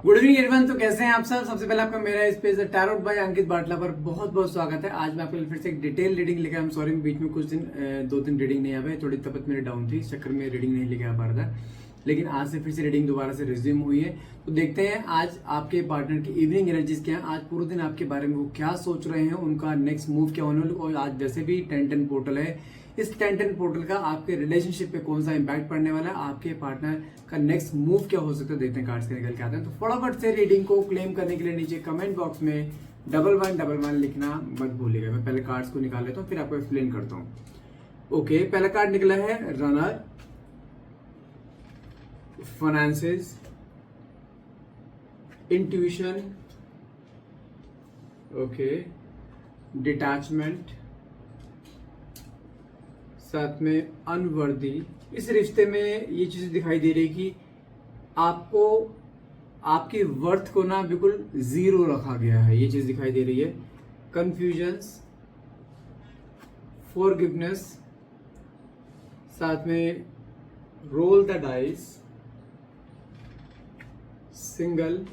Good evening everyone. तो कैसे हैं आप सब। सबसे पहले आपका मेरा इस पेज टैरोट बाय अंकित बाटला पर बहुत बहुत स्वागत है। आज मैं आपके लिए फिर से एक डिटेल रीडिंग लेकर आई एम सॉरी, बीच में कुछ दिन 2 दिन रीडिंग नहीं आ पाई, थोड़ी तबियत मेरी डाउन थी, इस चक्कर में रीडिंग नहीं लेके आ पा रहा था। लेकिन आज से फिर से रीडिंग दोबारा से रिज्यूम हुई है। तो देखते हैं आज आपके पार्टनर की इवनिंग एनर्जीज क्या है, आज पूरे दिन आपके बारे में वो क्या सोच रहे हैं, उनका नेक्स्ट मूव क्या होने वाला। और आज वैसे भी 10-10 पोर्टल है, इस 10-10 पोर्टल का आपके रिलेशनशिप पे कौन सा इंपैक्ट पड़ने वाला है, आपके पार्टनर का नेक्स्ट मूव क्या हो सकता है, देखते हैं कार्ड्स के निकल के आते हैं। तो फटाफट से रीडिंग को क्लेम करने के लिए नीचे कमेंट बॉक्स में 1111 लिखना मत भूलिएगा। मैं पहले कार्ड्स को निकाल लेता हूँ, फिर आपको एक्सप्लेन करता हूँ। ओके, पहला कार्ड निकला है runner, finances, intuition, okay, detachment, साथ में अनवर्दी। इस रिश्ते में ये चीज दिखाई दे रही कि आपको आपकी वर्थ को ना बिल्कुल जीरो रखा गया है, ये चीज दिखाई दे रही है। कंफ्यूजन्स, फॉरगिवनेस, साथ में roll the dice, single,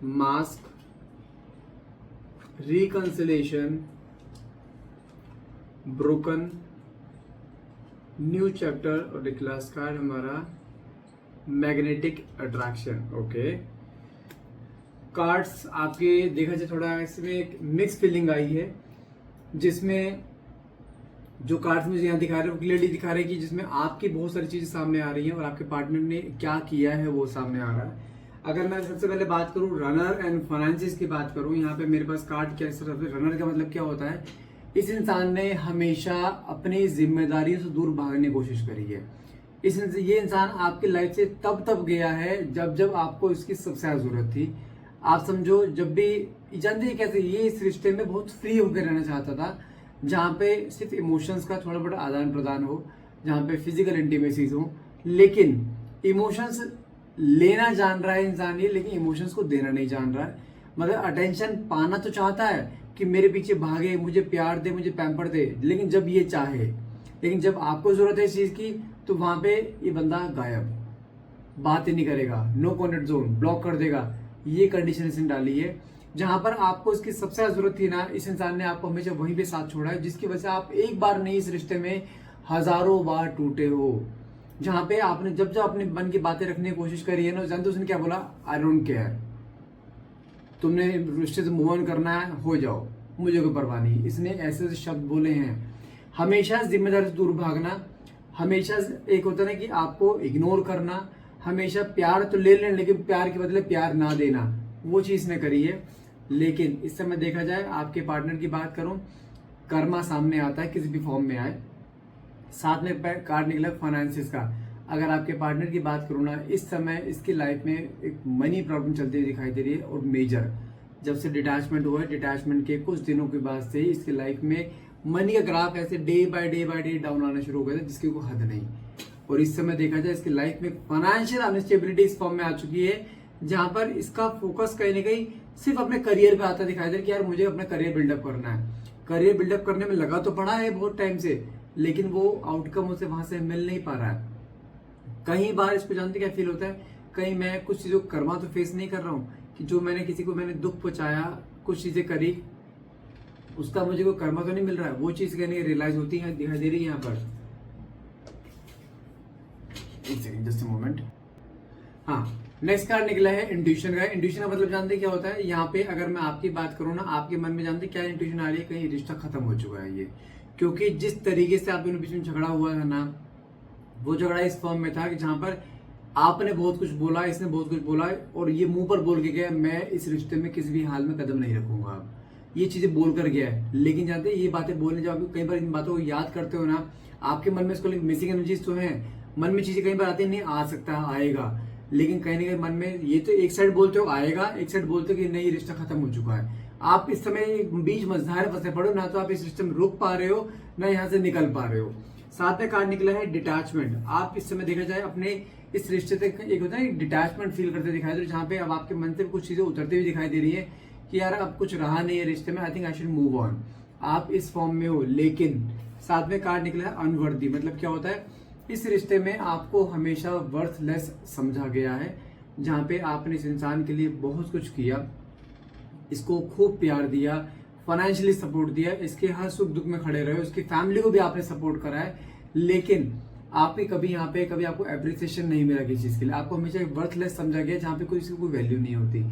mask, reconciliation, broken, new chapter और लास्ट कार्ड हमारा मैग्नेटिक अट्रैक्शन। ओके, कार्ड्स आपके देखा जाए थोड़ा इसमें एक मिक्स फीलिंग आई है, जिसमें जो कार्ड्स मुझे यहाँ दिखा रहे हैं वो क्लियरली दिखा रहे हैं कि जिसमें आपकी बहुत सारी चीजें सामने आ रही हैं और आपके पार्टनर ने क्या किया है वो सामने आ रहा है। अगर मैं सबसे पहले बात करूं रनर एंड फाइनेंसेस की बात करूं, यहाँ पे मेरे पास कार्ड क्या है। रनर का मतलब क्या होता है, इस इंसान ने हमेशा अपनी जिम्मेदारियों से दूर भागने की कोशिश करी है। ये इंसान आपकी लाइफ से तब गया है जब जब आपको इसकी सबसे ज्यादा जरूरत थी। आप समझो, जब भी जानते हैं कैसे, ये इस रिश्ते में बहुत फ्री होकर रहना चाहता था, जहाँ पे सिर्फ इमोशंस का थोड़ा बड़ा आदान प्रदान हो, जहाँ पे फिजिकल इंटीमेसीज हो, लेकिन इमोशंस लेना जान रहा है इंसान ये, लेकिन इमोशंस को देना नहीं जान रहा है। मतलब अटेंशन पाना तो चाहता है कि मेरे पीछे भागे, मुझे प्यार दे, मुझे पैम्पर दे, लेकिन जब ये चाहे, लेकिन जब आपको जरूरत है इस चीज की, तो वहां पे ये बंदा गायब, बात ही नहीं करेगा, नो कॉन्टेक्ट जोन, ब्लॉक कर देगा। ये कंडीशन इसने डाली है। जहां पर आपको इसकी सबसे ज्यादा जरूरत थी ना, इस इंसान ने आपको हमेशा वहीं पे साथ छोड़ा है, जिसकी वजह से आप एक बार नहीं इस रिश्ते में हजारों बार टूटे हो। जहां पे आपने जब अपने मन की बातें रखने की कोशिश करी है ना, जानते उसने क्या बोला, आई डोंट केयर, तुमने रिश्ते से मूव ऑन करना है, हो जाओ, मुझे कोई परवाह नहीं। इसने ऐसे शब्द बोले हैं। हमेशा जिम्मेदारी से दूर भागना, हमेशा एक होता है ना कि आपको इग्नोर करना, हमेशा प्यार तो ले लेना लेकिन प्यार के बदले प्यार ना देना, वो चीज ने करी है। लेकिन इस समय देखा जाए, आपके पार्टनर की बात करूं, कर्मा सामने आता है किसी भी फॉर्म में आए। साथ में कार्ड निकला फाइनेंसिस का। अगर आपके पार्टनर की बात करूँ ना, इस समय इसकी लाइफ में एक मनी प्रॉब्लम चलती हुई दिखाई दे रही है, और मेजर। जब से डिटैचमेंट हुआ है, डिटैचमेंट के कुछ दिनों के बाद से इसकी लाइफ में मनी का ग्राफ ऐसे डे बाय डे डाउन आना शुरू हो गया था, जिसकी कोई हद नहीं। और इस समय देखा जाए, इसकी लाइफ में फाइनेंशियल अनस्टेबिलिटी इस फॉर्म में आ चुकी है, जहां पर इसका फोकस कहीं ना कहीं सिर्फ अपने करियर पे आता दिखाई दे कि यार मुझे अपना करियर बिल्डअप करना है। करियर बिल्डअप करने में लगा तो पड़ा है बहुत टाइम से, लेकिन वो आउटकम उसे वहां से मिल नहीं पा रहा है। कई बार इसको जानते क्या फील होता है, कहीं मैं कुछ चीजों कर्मा तो फेस नहीं कर रहा हूँ, कि जो मैंने किसी को मैंने दुख पहुंचाया, कुछ चीजें करी, उसका मुझे कोई कर्मा तो नहीं मिल रहा है। वो चीज कहने रियलाइज होती है, दिखाई दे रही है यहाँ पर। एक सेकंड, जस्ट अ मोमेंट। हाँ, नेक्स्ट कार्ड निकला है इंट्यूशन का। इंट्यूशन का मतलब जानते क्या होता है, यहाँ पे अगर मैं आपकी बात करूँ ना, आपके मन में जानते क्या इंट्यूशन आ रही है, कहीं रिश्ता खत्म हो चुका है ये। क्योंकि जिस तरीके से आप दोनों बीच में झगड़ा हुआ है ना, वो झगड़ा इस फॉर्म में था कि जहां पर आपने बहुत कुछ बोला, इसने बहुत कुछ बोला, और ये मुंह पर बोल के गया, मैं इस रिश्ते में किसी भी हाल में कदम नहीं रखूंगा। ये चीजें बोल कर गया है, लेकिन जानते ये बातें बोलने जब आप कई बार इन बातों को याद करते हो ना, आपके मन में इसको मिसिंग एनर्जीज तो है, मन में चीजें कई बार आती नहीं, आ सकता है, आएगा, लेकिन कहीं ना कहीं मन में ये तो एक साइड बोलते हो आएगा, एक साइड बोलते हो कि नहीं रिश्ता खत्म हो चुका है। आप इस समय बीच मझधार फंसे पड़ो, ना तो आप इस रिश्ते में रुक पा रहे हो, ना यहाँ से निकल पा रहे हो। साथ में कार्ड निकला है डिटैचमेंट। आप इस समय देखा जाए अपने इस रिश्ते तक एक होता है डिटैचमेंट फील करते दिखाई दे रहे, जहाँ पे अब आपके मन से कुछ चीजें उतरती हुई दिखाई दे रही है कि यार अब कुछ रहा नहीं है रिश्ते में, I think I should move on. आप इस फॉर्म में हो, लेकिन साथ में कार्ड निकला है अनवर्दी। मतलब क्या होता है, इस रिश्ते में आपको हमेशा वर्थलेस समझा गया है, जहाँ पे आपने इस इंसान के लिए बहुत कुछ किया, इसको खूब प्यार दिया, फाइनेंशियली सपोर्ट दिया, इसके हर सुख दुख में खड़े रहे, उसकी फैमिली को भी आपने सपोर्ट करा है, लेकिन आपने कभी यहाँ पे कभी आपको एप्रिसिएशन नहीं मिला किसी चीज के लिए, आपको हमेशा वर्थलेस समझा गया जहाँ पे इसकी कोई वैल्यू नहीं होती।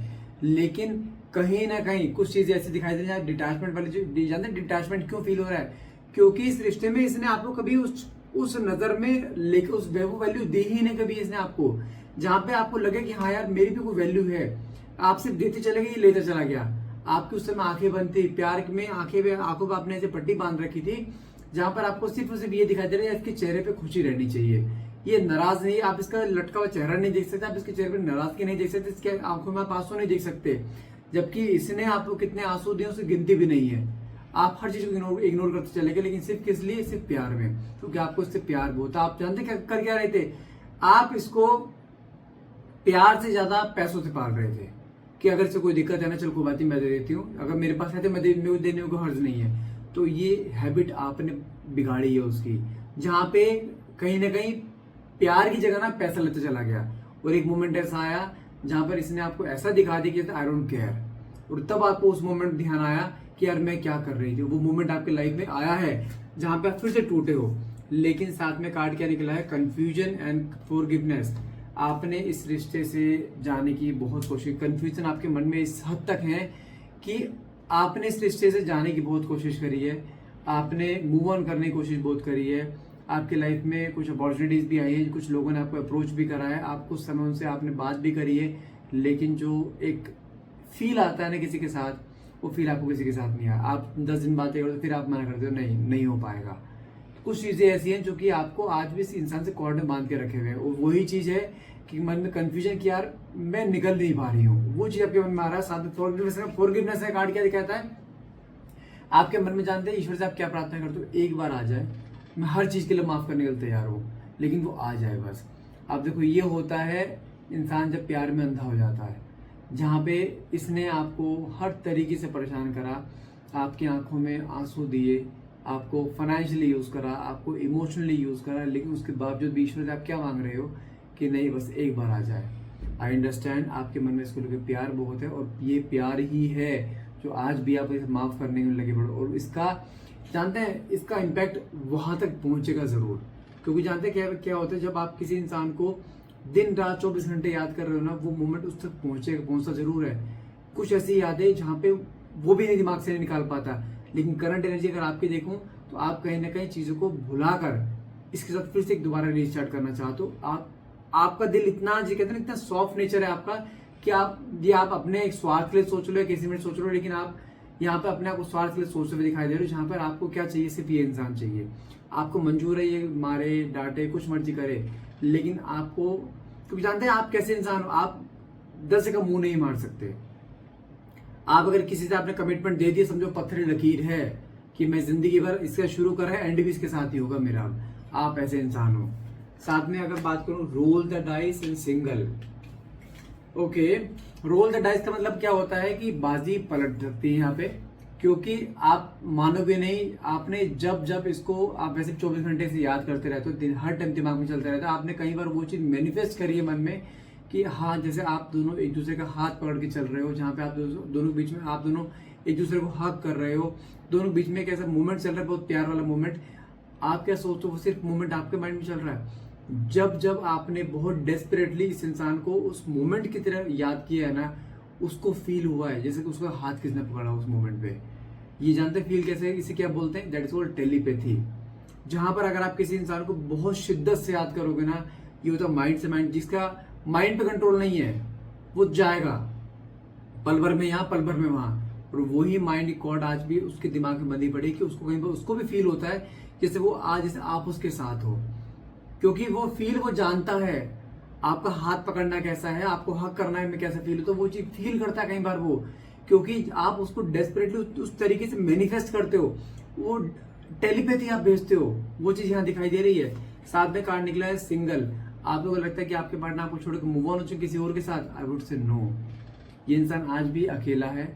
लेकिन कहीं ना कहीं कुछ चीजें ऐसी दिखाई दे रही डिटैचमेंट वाली, जो जानते हैं डिटैचमेंट क्यों फील हो रहा है, क्योंकि इस रिश्ते में इसने आपको कभी उस नजर में लेके उस वैल्यू दी ही नहीं कभी इसने आपको, जहाँ पे आपको लगे कि हाँ यार मेरी भी कोई वैल्यू है। आप सिर्फ देते चले गए, ये लेते चला गया। आपकी उस समय आंखें बंद थी, प्यार में आंखों पर आपने ऐसे पट्टी बांध रखी थी, जहां पर आपको सिर्फ ये दिखाई दे रहा है इसके चेहरे पे खुशी रहनी चाहिए, ये नाराज नहीं है। आप इसका लटका हुआ चेहरा नहीं देख सकते, आप इसके चेहरे पे नाराजगी नहीं देख सकते, इसके आंखों में आप आंसू नहीं देख सकते, जबकि इसने आपको कितने आंसू दिए उसकी गिनती भी नहीं है। आप हर चीज को इग्नोर करते चले गए, लेकिन सिर्फ किस लिए? सिर्फ प्यार में, क्योंकि आपको इससे प्यार बहुत था। आप जानते कर क्या रहे थे? आप इसको प्यार से ज्यादा पैसों से पाल रहे थे कि अगर से कोई दिक्कत है ना, चल कोई बात नहीं मैं दे देती हूँ, अगर मेरे पास है तो मैं देने को हर्ज नहीं है। तो ये हैबिट आपने बिगाड़ी है उसकी, जहां पे कहीं ना कहीं प्यार की जगह ना पैसा लेते चला गया। और एक मोमेंट ऐसा आया जहां पर इसने आपको ऐसा दिखा दिया कि आई डोंट केयर, और तब आपको उस मोमेंट ध्यान आया कि यार मैं क्या कर रही थी। वो मोमेंट आपके लाइफ में आया है जहां पे आप फिर से टूटे हो, लेकिन साथ में कार्ड क्या निकला है? Confusion and forgiveness. आपने इस रिश्ते से जाने की बहुत कोशिश, कंफ्यूजन आपके मन में इस हद तक है कि आपने इस रिश्ते से जाने की बहुत कोशिश करी है, आपने मूव ऑन करने की कोशिश बहुत करी है, आपके लाइफ में कुछ अपॉर्चुनिटीज भी आई है, कुछ लोगों ने आपको अप्रोच भी करा है, आप कुछ समय उनसे आपने बात भी करी है, लेकिन जो एक फील आता है ना किसी के साथ, वो फील आपको किसी के साथ नहीं आया। आप 10 दिन बातें करो तो फिर आप मना करते हो, नहीं हो पाएगा। कुछ चीजें ऐसी हैं जो कि आपको आज भी इस इंसान से कॉर्ड में बांध के रखे हुए हैं, और वही चीज है कि मन में कंफ्यूजन कि यार मैं निकल नहीं पा रही हूँ, वो चीज आपके मन में आ रहा है। साथ में फॉरगिवनेस का कार्ड क्या दिखाता है? आपके मन में जानते हैं ईश्वर से आप क्या प्रार्थना करते हो? एक बार आ जाए, मैं हर चीज के लिए माफ करने के लिए तैयार हूँ, लेकिन वो आ जाए बस। आप देखो, ये होता है इंसान जब प्यार में अंधा हो जाता है, जहाँ पे इसने आपको हर तरीके से परेशान करा, आपकी आंखों में आंसू दिए, आपको फाइनेंशियली यूज करा, आपको इमोशनली यूज करा, लेकिन उसके बावजूद भी ईश्वर से आप क्या मांग रहे हो कि नहीं बस एक बार आ जाए। आई अंडरस्टैंड आपके मन में इसको लेकर प्यार बहुत है, और ये प्यार ही है जो आज भी आप इसे माफ करने में लगे पड़ो। और इसका जानते हैं, इसका इम्पैक्ट वहां तक पहुंचेगा जरूर, क्योंकि जानते हैं क्या होता है, जब आप किसी इंसान को दिन रात 24 घंटे याद कर रहे हो ना, वो मोमेंट उस तक पहुंचता जरूर है। कुछ ऐसी यादें जहाँ पे वो भी नहीं दिमाग से नहीं निकाल पाता, लेकिन करंट एनर्जी अगर आपकी देखूं तो आप कहीं ना कहीं चीजों को भुलाकर इसके साथ फिर से एक दोबारा रीस्टार्ट करना चाहते हो। आपका दिल इतना, जी कहते हैं इतना सॉफ्ट नेचर है आपका कि आप अपने एक स्वार्थ के लिए सोच लो या किसी में सोच लो, लेकिन आप यहाँ पे अपने आप को स्वार्थ के लिए सोचते हुए दिखाई दे रहे हो, जहाँ पर आपको क्या चाहिए? सिर्फ ये इंसान चाहिए। आपको मंजूर है ये मारे डांटे कुछ मर्जी करे, लेकिन आपको, क्योंकि जानते हैं आप कैसे इंसान हो, आप 10 से कम मुंह नहीं मार सकते। आप अगर किसी से आपने कमिटमेंट दे दिया, समझो पत्थरी लकीर है कि मैं जिंदगी भर इसका शुरू कर है एंड भी इसके साथ ही होगा मेरा, आप ऐसे इंसान हो। साथ में अगर बात करूं, roll the dice in single. Okay, roll the dice का मतलब क्या होता है कि बाजी पलट सकती है यहाँ पे, क्योंकि आप मानोगे नहीं, आपने जब इसको आप वैसे 24 घंटे से याद करते रहते हो, हर टाइम दिमाग में चलता रहता है, आपने कई बार वो चीज मैनिफेस्ट करी है मन में कि हाँ, जैसे आप दोनों एक दूसरे का हाथ पकड़ के चल रहे हो, जहाँ पे आप दोनों बीच में आप दोनों एक दूसरे को हक कर रहे हो, दोनों बीच में एक ऐसा मूवमेंट चल रहा है, बहुत प्यार वाला मूवमेंट। आप क्या सोचते हो? वो सिर्फ मूवमेंट आपके माइंड में चल रहा है। जब आपने बहुत डेस्परेटली इस इंसान को उस मोमेंट की तरह याद किया है ना, उसको फील हुआ है जैसे कि उसका हाथ किसने पकड़ा उस मोमेंट पे। ये जानते फील कैसे है? इसे क्या बोलते हैं? That is called telepathy. जहां पर अगर आप किसी इंसान को बहुत शिद्दत से याद करोगे ना, ये होता है माइंड से माइंड, जिसका माइंड पे कंट्रोल नहीं है, वो जाएगा पल भर में यहाँ, पल भर में वहां। और वही माइंड कॉर्ड आज भी उसके दिमाग में बंधी पड़ी कि उसको कहीं पर उसको भी फील होता है जैसे वो आज जैसे आप उसके साथ हो, क्योंकि वो फील वो जानता है आपका हाथ पकड़ना कैसा है, आपको हक करना में कैसा फील होता है, वो चीज फील करता है कई बार वो, क्योंकि आप उसको डेस्परेटली उस तरीके से मैनिफेस्ट करते हो, वो टेलीपैथी आप भेजते हो, वो चीज यहाँ दिखाई दे रही है। साथ में कार्ड निकला है सिंगल। आप लोगों को लगता है कि आपके पार्टनर आपको छोड़कर मूव ऑन हो चुके किसी और के साथ, आई वुड से नो। ये इंसान आज भी अकेला है,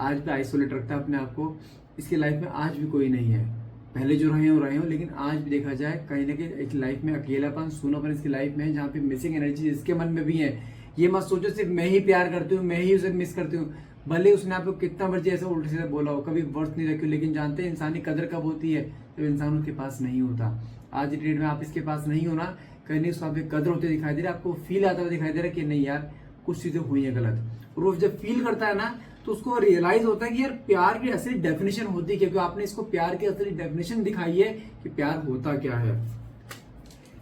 आज भी आइसोलेट रखता है अपने आप को, इसकी लाइफ में आज भी कोई नहीं है। पहले जो रहे हो, लेकिन आज भी देखा जाए कहीं ना कहीं एक लाइफ में अकेलापन, सूनापन इसकी लाइफ में है, जहाँ पे मिसिंग एनर्जी इसके मन में भी है। ये मत सोचो सिर्फ मैं ही प्यार करती हूँ, मैं ही उसे मिस करती हूँ। भले उसने आपको कितना मर्जी ऐसा उल्टे सीधे बोला हो, कभी वर्थ नहीं रखी हो, लेकिन जानते हैं इंसानी कदर कब होती है, जब इंसान उसके पास नहीं होता। आज की डेट में आप इसके पास नहीं हो ना, कहीं नहीं उसको आप कदर होते दिखाई दे रहा है, आपको फील आता हुआ दिखाई दे रहा है कि नहीं यार कुछ चीजें हुई है गलत। और वो जब फील करता है ना, तो उसको रियलाइज होता है कि यार प्यार की असली डेफिनेशन होती है, क्योंकि आपने इसको प्यार की असली डेफिनेशन दिखाई है कि प्यार होता क्या है।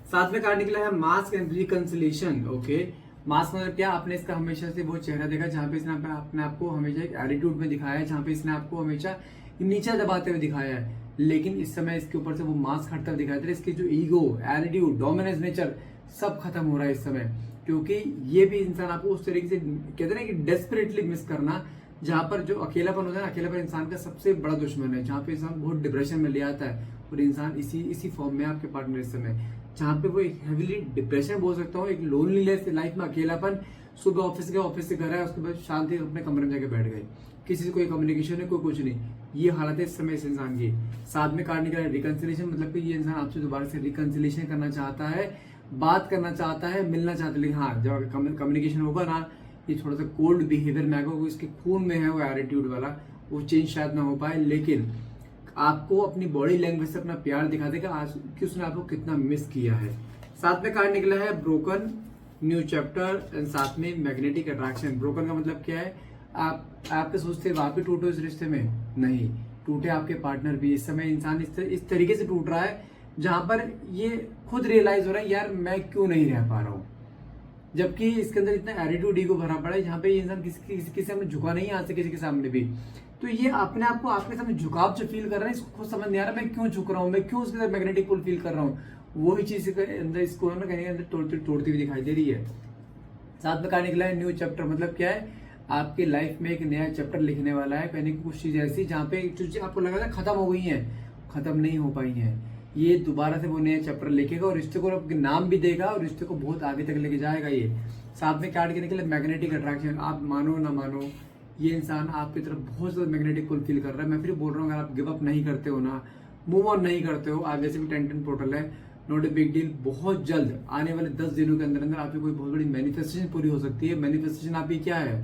साथ में कार्ड निकला है mask and reconciliation. Okay, mask मतलब क्या, आपने इसका हमेशा से वो चेहरा देखा जहां पे इसने अपने आपको हमेशा एक एटीट्यूड में दिखाया है, जहां पे इसने आपको हमेशा नीचा दबाते हुए दिखाया है, लेकिन इस समय इसके ऊपर से वो मास्क हटता हुआ दिखाई दे रहा है। इसकी जो ईगो, एटीट्यूड, डोमिनेंस नेचर सब खत्म हो रहा है इस समय, क्योंकि ये भी इंसान आपको उस तरीके से कहते हैं ना कि डेस्परेटली मिस करना, जहां पर जो अकेलापन होता है ना, अकेलापन इंसान का सबसे बड़ा दुश्मन है, जहां पे इंसान बहुत डिप्रेशन में ले आता है, और इंसान इसी फॉर्म में आपके पार्टनर इस समय, जहां पे वो एक हेविली डिप्रेशन बोल सकता हूँ, एक लोनलीनेस लाइफ में, अकेलापन, सुबह ऑफिस गए, ऑफिस से घर आए, उसके बाद शांति अपने कमरे में जाके बैठ गए, किसी से कोई कम्युनिकेशन है, कोई कुछ नहीं, ये हालत है इस समय इस इंसान की। साथ में कार्ड निकला है रिकंसिलिएशन, मतलब कि ये इंसान आपसे दोबारा से रिकंसिलिएशन करना चाहता है, बात करना चाहता है, मिलना चाहता है, लेकिन हाँ जब कम्युनिकेशन होगा ना, ये थोड़ा सा कोल्ड बिहेवियर में आएगा, इसके खून में है वो एटीट्यूड वाला, वो चेंज शायद ना हो पाए, लेकिन आपको अपनी बॉडी लैंग्वेज से अपना प्यार दिखा देगा आज कि उसने आपको कितना मिस किया है। साथ में कार्ड निकला है ब्रोकन न्यू चैप्टर एंड साथ में मैग्नेटिक अट्रैक्शन। ब्रोकन का मतलब क्या है, आपके सोचते वापिस टूटे उस रिश्ते में, नहीं टूटे आपके पार्टनर भी। इस समय इंसान इस तरीके से टूट रहा है जहां पर ये खुद रियलाइज हो रहा है यार मैं क्यों नहीं रह पा रहा हूँ, जबकि इसके अंदर इतना एटीट्यूड ईगो भरा पड़ा है, जहां पे ये इंसान किसी सामने झुका नहीं आ सकता, किसी के सामने भी। तो ये अपने आप को आपके सामने झुकाव जो फील कर रहा है, इसको खुद समझ नहीं आ रहा मैं क्यों झुक रहा हूँ, मैं क्यों उसके साथ मैग्नेटिक पुल फील कर रहा हूँ, वही चीज अंदर इसको ना कहीं अंदर तोड़ती हुई दिखाई दे रही है। साथ में कहा निकला है न्यू चैप्टर, मतलब क्या है, आपकी लाइफ में एक नया चैप्टर लिखने वाला है, कहने की कुछ चीजें ऐसी जहाँ पे जो चीज आपको लगा था खत्म हो गई है, खत्म नहीं हो पाई है, ये दोबारा से वो नया चैप्टर लिखेगा और रिश्ते को नाम भी देगा और रिश्ते को बहुत आगे तक लेके जाएगा ये। साथ में कार्ड के निकले मैग्नेटिक अट्रैक्शन, आप मानो ना मानो ये इंसान आपकी तरफ बहुत ज्यादा मैग्नेटिक पुल फील कर रहा है। मैं फिर बोल रहा हूँ, अगर आप गिव अप नहीं करते हो ना, मूव ऑन नहीं करते हो, आप वैसे भी 10-10 पोर्टल है, नॉट ए बिग डील, बहुत जल्द आने वाले 10 दिनों के अंदर अंदर आपकी कोई बहुत बड़ी मैनिफेस्टेशन पूरी हो सकती है। मैनिफेस्टेशन आपकी क्या है,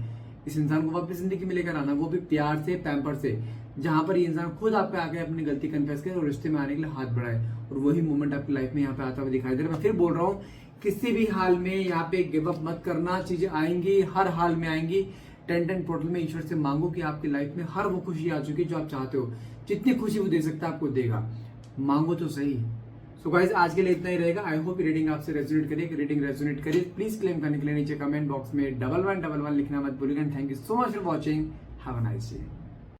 इस इंसान को वापस जिंदगी में लेकर आना, वो भी प्यार से, पैम्पर से, जहां पर ये इंसान खुद आप पे आके अपनी गलती कन्फेस करे और रिश्ते में आने के लिए हाथ बढ़ाए, और वही मोमेंट आपकी लाइफ में यहाँ पे आता हुआ दिखाई दे रहा है। मैं फिर बोल रहा हूँ, किसी भी हाल में यहाँ पे गिव अप मत करना, चीजें आएंगी, हर हाल में आएंगी। 10-10 पोर्टल में ईश्वर से मांगो कि आपकी लाइफ में हर वो खुशी आ चुकी है जो आप चाहते हो, जितनी खुशी वो दे सकता है आपको देगा, मांगो तो सही। सो गाइस आज के लिए इतना ही रहेगा। आई होप रीडिंग आपसे रेजोनेट करिए, रीडिंग रेजोनेट करिए प्लीज क्लेम करने के लिए नीचे कमेंट बॉक्स में 1111 लिखना मत भूलिएगा। Thank you so much for watching, have a nice day.